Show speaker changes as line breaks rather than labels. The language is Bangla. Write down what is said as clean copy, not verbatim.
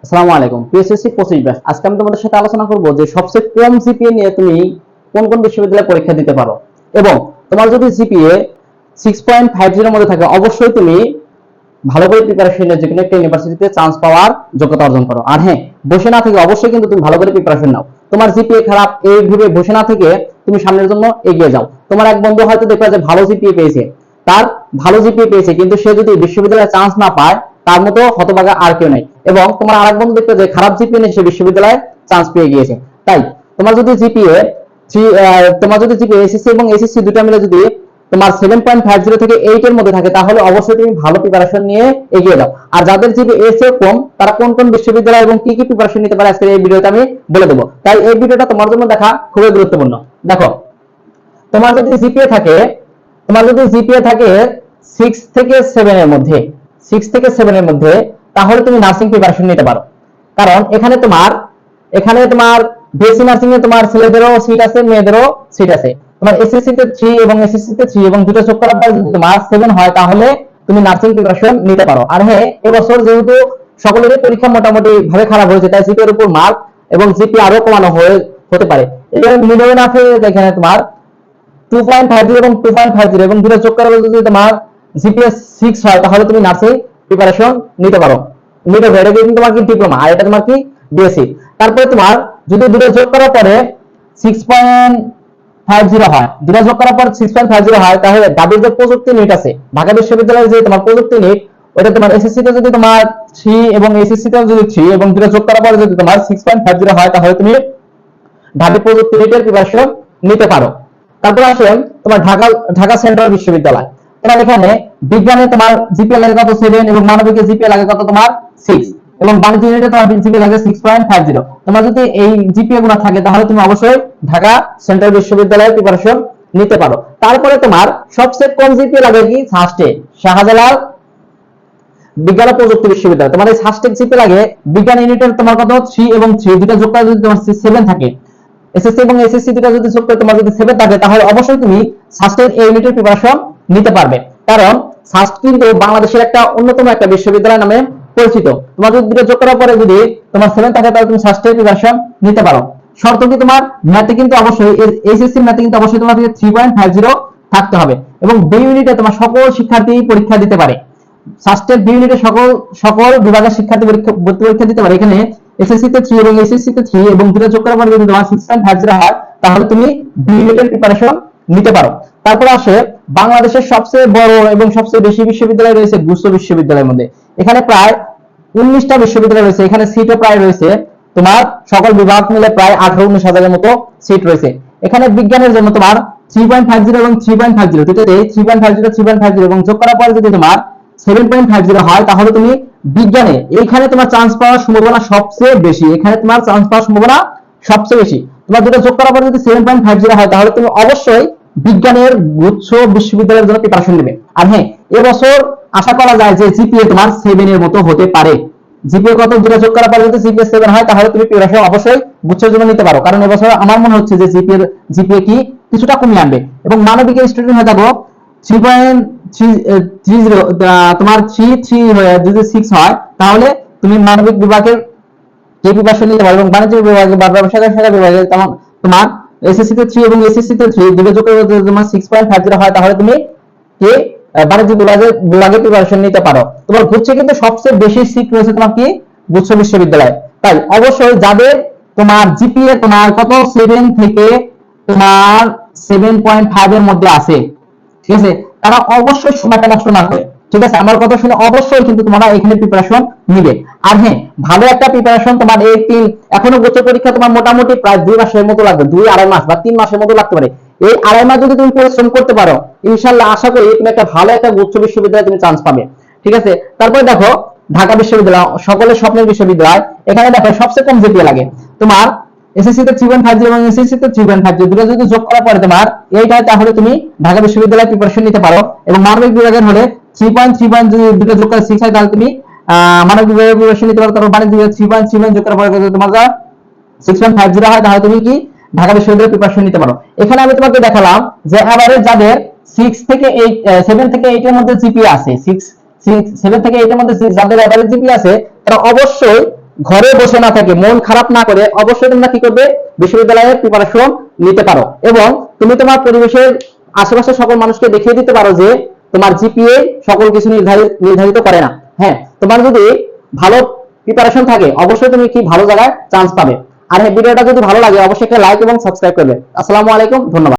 আসসালামু আলাইকুম পিএসএসসি 25 ব্যাচ। আজকে আমি তোমাদের সাথে আলোচনা করব যে সবচেয়ে কম জিপিএ নিয়ে তুমি কোন কোন বিশ্ববিদ্যালয়ে পরীক্ষা দিতে পারো, এবং তোমার যদি জিপিএ 6.50 এর মধ্যে থাকে অবশ্যই তুমি ভালো করে প্রিপারেশন নিয়ে যেকোনো একটা ইউনিভার্সিটিতে চান্স পাওয়ার যোগ্যতা অর্জন করো। আর হ্যাঁ, বসে না থেকে অবশ্যই কিন্তু তুমি ভালো করে প্রিপারেশন নাও। তোমার জিপিএ খারাপ এই ভেবে বসে না থেকে তুমি সামনের জন্য এগিয়ে যাও। তোমার এক বন্ধু হয়তো দেখবে যে ভালো জিপিএ পেয়েছে, তার ভালো জিপিএ পেয়েছে, কিন্তু সে যদি বিশ্ববিদ্যালয়ে চান্স না পায় তার মতো হতভাগা আর কেউ নেই। এবং তোমার আরেক বন্ধু দেখবে যে খারাপ জিপিএ নিয়ে সে বিশ্ববিদ্যালয়ে চান্স পেয়ে গিয়েছে। তাই তোমার যদি জিপিএ এসএসসি এবং এসএসসি দুটো মিলে যদি তোমার 7.50 থেকে 8 এর মধ্যে থাকে তাহলে অবশ্যই তুমি ভালো প্রিপারেশন নিয়ে এগিয়ে যাও। আর যাদের জিপিএ এর চেয়ে কম তারা কোন কোন বিশ্ববিদ্যালয় এবং কি কি প্রিপারেশন নিতে পারে আজকে এই ভিডিওতে আমি বলে দেবো। তাই এই ভিডিওটা তোমার জন্য দেখা খুবই গুরুত্বপূর্ণ। দেখো, তোমার যদি জিপিএ থাকে তোমার যদি জিপিএ থাকে 6 থেকে 7 এর মধ্যে 6 থেকে 7 এর মধ্যে তাহলে তুমি নার্সিং প্রিপারেশন নিতে পারো। কারণ এখানে তোমার বিএসসি নার্সিং এ তোমার ছেলেদেরও সিট আছে, মেয়েদেরও সিট আছে। তোমার এসএসসি তে 3 এবং এসএসসি তে 3 এবং দুটো যোগ করার পর যদি তোমার 7 হয় তাহলে তুমি নার্সিং প্রিপারেশন নিতে পারো। আর হ্যাঁ, এবছর যেহেতু সকলেরই পরীক্ষা মোটামুটি ভাবে খারাপ হয়েছে তাই জিপিএর উপর মার্ক এবং জিপি আরো কমানো হতে পারে। এখানে মিডল আছে, এখানে তোমার 2.50 এবং 2.50 এবং দুটো যোগ করার পর যদি তোমার জিপিএ 6 হয় তাহলে তুমি নার্সিং প্রিপারেশন নিতে পারো। নিতে পারো, এটা কিন্তু তোমার কি ডিপ্লোমা, আর এটা তোমার কি বিএসসি। তারপরে তোমার যদি দুটো যোগ করার পরে 6.50 হয়, দুটো যোগ করার পর 6.50 হয় তাহলে দাবির যে প্রযুক্তি নিট আছে ঢাকা বিশ্ববিদ্যালয়ের যে তোমার প্রযুক্তি নিট, ওটা তোমার এসএসসি তে যদি তোমার 3 এবং এসএসসি তে যদি 3 এবং দুটো যোগ করার পরে যদি তোমার 6.50 হয় তাহলে তুমি ঢাকা প্রযুক্তি নিটের প্রিপারেশন নিতে পারো। তারপরে আসেন তোমার ঢাকা সেন্ট্রাল বিশ্ববিদ্যালয়। তোমার এখানে বিজ্ঞানে তোমার জিপিএ লাগে কত 7 এবং মানবিকে জিপিএ লাগে কত তোমার 6 এবং বাণিজ্য ইউনিটে তোমার জিপিএ লাগে 6.50। তোমার যদি এই জিপিএ গুলো থাকে তাহলে তুমি অবশ্যই ঢাকা সেন্ট্রাল বিশ্ববিদ্যালয়ের প্রিপারেশন নিতে পারো। তারপরে তোমার সবচেয়ে কম জিপিএ লাগে কি ফার্স্টে শাহজালাল বিজ্ঞান ও প্রযুক্তি বিশ্ববিদ্যালয়। তোমার এই ফার্স্টে জিপিএ লাগে বিজ্ঞান ইউনিটের তোমার কত 3 এবং 3 দুটো যোগ করে যদি তোমার 7 থাকে, এসএসসি এবং এসএসসি দুটো যদি যোগ করে তোমার যদি 7 থাকে তাহলে অবশ্যই তুমি সাস্টের এই ইউনিটের প্রিপারেশন নিতে পারবে। কারণ সাস্ট কিন্তু বাংলাদেশের একটা অন্যতম একটা বিশ্ববিদ্যালয় নামে পরিচিত। তোমার যদি দুটো যোগ করার পরে যদি তোমার 7 থাকে তাহলে তুমি সাস্টের প্রিপারেশন নিতে পারো। শর্ত কি তোমার ম্যাথে কিন্তু অবশ্যই এইচএসসি ম্যাথে কিন্তু অবশ্যই তোমার 3.50 থাকতে হবে এবং বি ইউনিটে তোমার সকল শিক্ষার্থী পরীক্ষা দিতে পারে। সাস্টের বি ইউনিটে সকল বিভাগের শিক্ষার্থী পরীক্ষা দিতে পারে। এখানে এসএসসি তে 3 এবং এসএসসি তে 3 এবং দুটো যোগ করার পরে যদি তোমার 6.50 হয় তাহলে তুমি বি ইউনিটের প্রিপারেশন নিতে পারো। তারপরে আসে বাংলাদেশের সবচেয়ে বড় এবং সবচেয়ে বেশি বিশ্ববিদ্যালয় রয়েছে গুচ্ছ বিশ্ববিদ্যালয়ের মধ্যে। এখানে প্রায় 19টা বিশ্ববিদ্যালয় রয়েছে। এখানে সিটও প্রায় রয়েছে তোমার সকল বিভাগ মিলে প্রায় 18-19 হাজারের মতো সিট রয়েছে। এখানে বিজ্ঞানের জন্য তোমার 3.50 এবং 3.50 দুটোতে 3.50 এবং যোগ করার পরে যদি তোমার 7.50 হয় তাহলে তুমি বিজ্ঞানে এইখানে তোমার চান্স পাওয়ার সম্ভাবনা সবচেয়ে বেশি। এখানে তোমার চান্স পাওয়ার সম্ভাবনা সবচেয়ে বেশি। তোমার দুটো যোগ করার পরে যদি 7.50 হয় তাহলে তুমি অবশ্যই বিজ্ঞানের গুচ্ছ বিশ্ববিদ্যালয়ের জন্য প্রিপারেশন নেবে। আর হ্যাঁ, এবছর আশা করা যায় যে জিপিএ তোমার 7 এর মতো হতে পারে। জিপিএ কত দুটো যোগ করার পরে যদি জিপিএ 7 হয় তাহলে তুমি প্রিপারেশন অবশ্যই গুচ্ছের জন্য নিতে পারো। কারণ এবছর আমার মনে হচ্ছে যে জিপিএ কি কিছুটা কমিয়ে আনবে এবং মানবিকের স্টুডেন্ট হয়ে থাকো 3.30 তোমার 3 হয়ে যদি 6 হয় তাহলে তুমি মানবিক বিভাগের যে প্রিপারেশন নিতে পারো এবং বাণিজ্য বিভাগে বা ব্যবসায় শাখা বিভাগে তোমার এসএসসি তে 3 এবং এসএসসি তে 3 দুটো যোগ করে যদি তোমার 6.50 হয় তাহলে তুমি কি বাণিজ্য বিভাগে প্রিপারেশন নিতে পারো। তোমার গুচ্ছে কিন্তু সবচেয়ে বেশি সিট রয়েছে তোমার কি গুচ্ছ বিশ্ববিদ্যালয়। তাই অবশ্যই যাদের তোমার জিপিএ তোমার কত 7 থেকে তোমার 7.5 এর মধ্যে আছে, ঠিক আছে, তারা অবশ্যই সময়টা নষ্ট না করে, ঠিক আছে, আমার কথা শুনে অবশ্যই কিন্তু তোমরা এখানে প্রিপারেশন নিবে। আর হ্যাঁ, ভালো একটা প্রিপারেশন তোমার এই এখনো গোচর পরীক্ষা তোমার মোটামুটি প্রায় 2 মাসের মতো লাগবে, 2-2.5 মাস বা 3 মাসের মতো লাগতে পারে। এই 2.5 মাস যদি তুমি পরিশ্রম করতে পারো ইনশাআল্লাহ আশা করি তুমি একটা ভালো একটা উচ্চ বিশ্ববিদ্যালয়ে তুমি চান্স পাবে, ঠিক আছে। তারপরে দেখো ঢাকা বিশ্ববিদ্যালয় সকলের স্বপ্নের বিশ্ববিদ্যালয়। এখানে দেখো সবচেয়ে কম জিপিএ লাগে তোমার এসএসসি তে 3.50 এবং এসএসসি তে 3.50 দুটো যদি যোগ করার পরে তোমার এইটা তাহলে তুমি ঢাকা বিশ্ববিদ্যালয়ে প্রিপারেশন নিতে পারো। এবং মানবিক বিভাগের হলে 3.3 যদি দুটো যোগ করে 6 হয় তাহলে তুমি মানবিক বিভাগের প্রিপারেশন নিতে পারো। তারপর বাণিজ্য বিভাগ 3.3 যোগ করার পরে যদি তোমার 6.50 হয় তাহলে তুমি কি ঢাকা বিশ্ববিদ্যালয়ে প্রিপারেশন নিতে পারো। এখানে আমি তোমাকে দেখালাম যে এবারে যাদের 6 থেকে 8 7 থেকে 8 এর মধ্যে জিপিএ আছে, 7 থেকে 8 এর মধ্যে যাদের এভারেজ জিপিএ আছে তারা অবশ্যই ঘরে বসে না থাকে, মন খারাপ না করে অবশ্যই তোমরা কি করবে, বিশ্ববিদ্যালয়ের প্রিপারেশন নিতে পারো এবং তুমি তোমার পরিবেশের আশেপাশের সকল মানুষকে দেখিয়ে দিতে পারো যে তোমার জিপিএ সকল কিছু নির্ধারিত করে না। হ্যাঁ, তোমার যদি ভালো প্রিপারেশন থাকে অবশ্যই তুমি কি ভালো জায়গায় চান্স পাবে। আর হ্যাঁ, ভিডিওটা যদি ভালো লাগে অবশ্যই একটা লাইক এবং সাবস্ক্রাইব করবে। আসসালামু আলাইকুম, ধন্যবাদ।